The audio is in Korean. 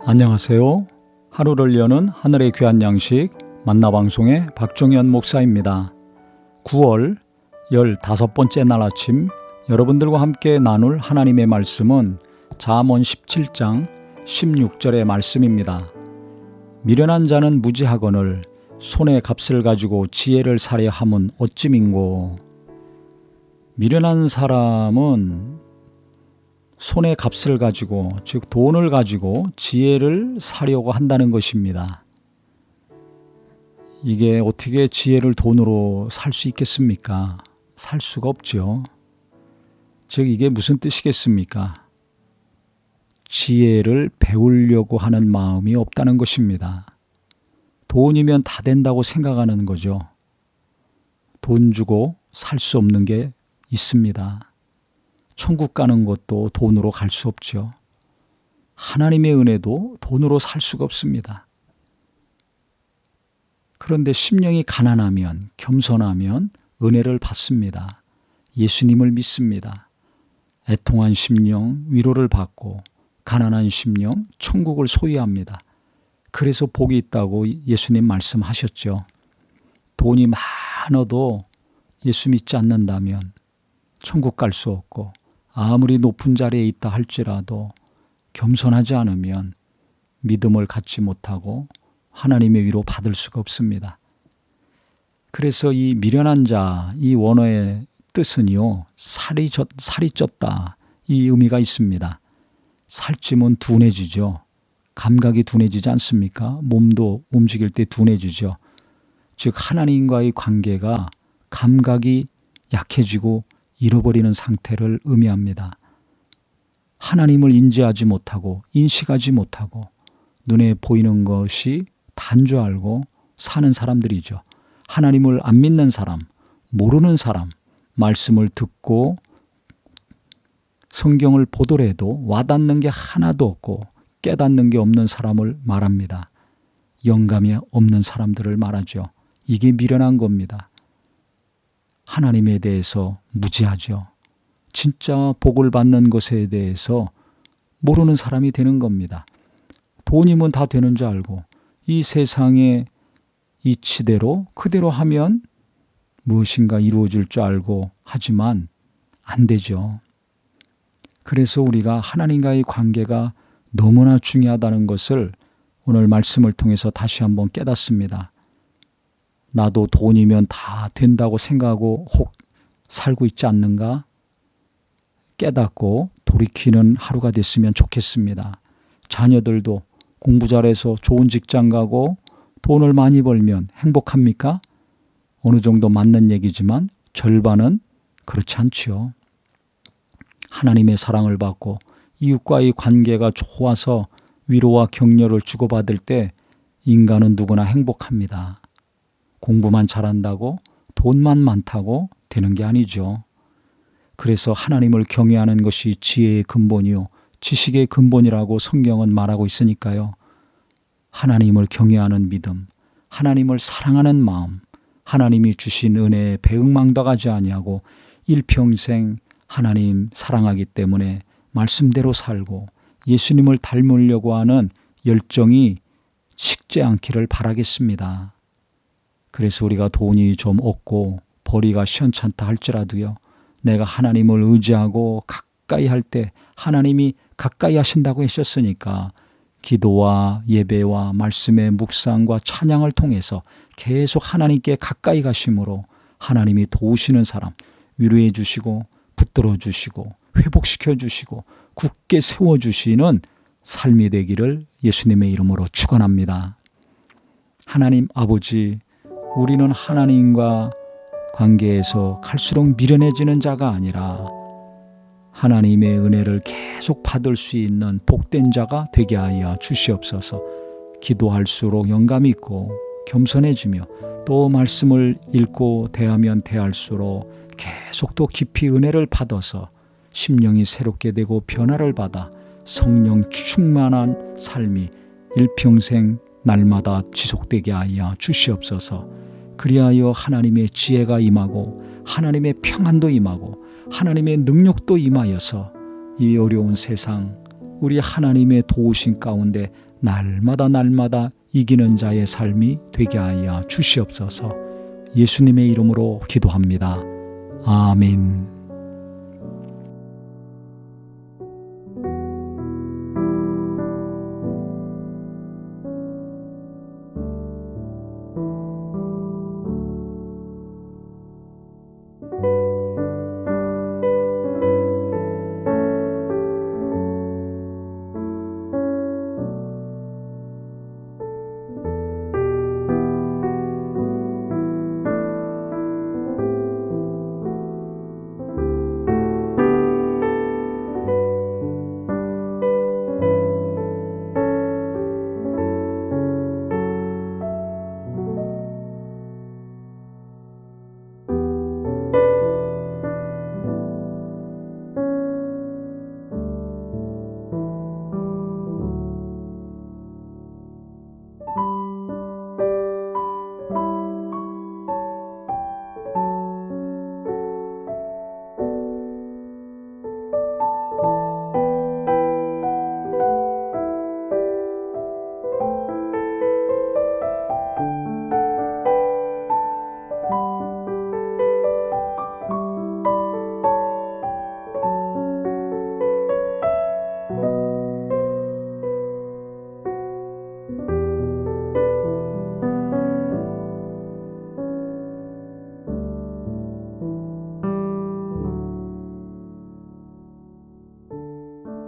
안녕하세요. 하루를 여는 하늘의 귀한 양식 만나방송의 박종현 목사입니다. 9월 15번째 날 아침 여러분들과 함께 나눌 하나님의 말씀은 잠언 17장 16절의 말씀입니다. 미련한 자는 무지하거늘 손의 값을 가지고 지혜를 사려 함은 어찌민고. 미련한 사람은 손의 값을 가지고, 즉 돈을 가지고 지혜를 사려고 한다는 것입니다. 이게 어떻게 지혜를 돈으로 살 수 있겠습니까? 살 수가 없죠. 즉 이게 무슨 뜻이겠습니까? 지혜를 배우려고 하는 마음이 없다는 것입니다. 돈이면 다 된다고 생각하는 거죠. 돈 주고 살 수 없는 게 있습니다. 천국 가는 것도 돈으로 갈 수 없죠. 하나님의 은혜도 돈으로 살 수가 없습니다. 그런데 심령이 가난하면, 겸손하면 은혜를 받습니다. 예수님을 믿습니다. 애통한 심령 위로를 받고 가난한 심령 천국을 소유합니다. 그래서 복이 있다고 예수님 말씀하셨죠. 돈이 많아도 예수 믿지 않는다면 천국 갈 수 없고, 아무리 높은 자리에 있다 할지라도 겸손하지 않으면 믿음을 갖지 못하고 하나님의 위로 받을 수가 없습니다. 그래서 이 미련한 자, 이 원어의 뜻은요, 살이 쪘다, 이 의미가 있습니다. 살찌면 둔해지죠. 감각이 둔해지지 않습니까? 몸도 움직일 때 둔해지죠. 즉 하나님과의 관계가 감각이 약해지고 잃어버리는 상태를 의미합니다. 하나님을 인지하지 못하고 인식하지 못하고 눈에 보이는 것이 다인 줄 알고 사는 사람들이죠. 하나님을 안 믿는 사람, 모르는 사람, 말씀을 듣고 성경을 보더라도 와닿는 게 하나도 없고 깨닫는 게 없는 사람을 말합니다. 영감이 없는 사람들을 말하죠. 이게 미련한 겁니다. 하나님에 대해서 무지하죠. 진짜 복을 받는 것에 대해서 모르는 사람이 되는 겁니다. 돈이면 다 되는 줄 알고 이 세상의 이치대로 그대로 하면 무엇인가 이루어질 줄 알고 하지만 안 되죠. 그래서 우리가 하나님과의 관계가 너무나 중요하다는 것을 오늘 말씀을 통해서 다시 한번 깨닫습니다. 나도 돈이면 다 된다고 생각하고 혹 살고 있지 않는가? 깨닫고 돌이키는 하루가 됐으면 좋겠습니다. 자녀들도 공부 잘해서 좋은 직장 가고 돈을 많이 벌면 행복합니까? 어느 정도 맞는 얘기지만 절반은 그렇지 않지요. 하나님의 사랑을 받고 이웃과의 관계가 좋아서 위로와 격려를 주고받을 때 인간은 누구나 행복합니다. 공부만 잘한다고 돈만 많다고 되는 게 아니죠. 그래서 하나님을 경외하는 것이 지혜의 근본이요 지식의 근본이라고 성경은 말하고 있으니까요. 하나님을 경외하는 믿음, 하나님을 사랑하는 마음, 하나님이 주신 은혜에 배응망덕하지 아니하고 일평생 하나님 사랑하기 때문에 말씀대로 살고 예수님을 닮으려고 하는 열정이 식지 않기를 바라겠습니다. 그래서 우리가 돈이 좀 없고 벌이가 시원찮다 할지라도요, 내가 하나님을 의지하고 가까이 할 때 하나님이 가까이 하신다고 하셨으니까 기도와 예배와 말씀의 묵상과 찬양을 통해서 계속 하나님께 가까이 가심으로 하나님이 도우시는 사람, 위로해 주시고 붙들어 주시고 회복시켜 주시고 굳게 세워 주시는 삶이 되기를 예수님의 이름으로 축원합니다. 하나님 아버지, 우리는 하나님과 관계에서 갈수록 미련해지는 자가 아니라 하나님의 은혜를 계속 받을 수 있는 복된 자가 되게 하여 주시옵소서. 기도할수록 영감이 있고 겸손해지며 또 말씀을 읽고 대하면 대할수록 계속 또 깊이 은혜를 받아서 심령이 새롭게 되고 변화를 받아 성령 충만한 삶이 일평생 날마다 지속되게 하여 주시옵소서. 그리하여 하나님의 지혜가 임하고 하나님의 평안도 임하고 하나님의 능력도 임하여서 이 어려운 세상 우리 하나님의 도우심 가운데 날마다 날마다 이기는 자의 삶이 되게 하여 주시옵소서. 예수님의 이름으로 기도합니다. 아멘.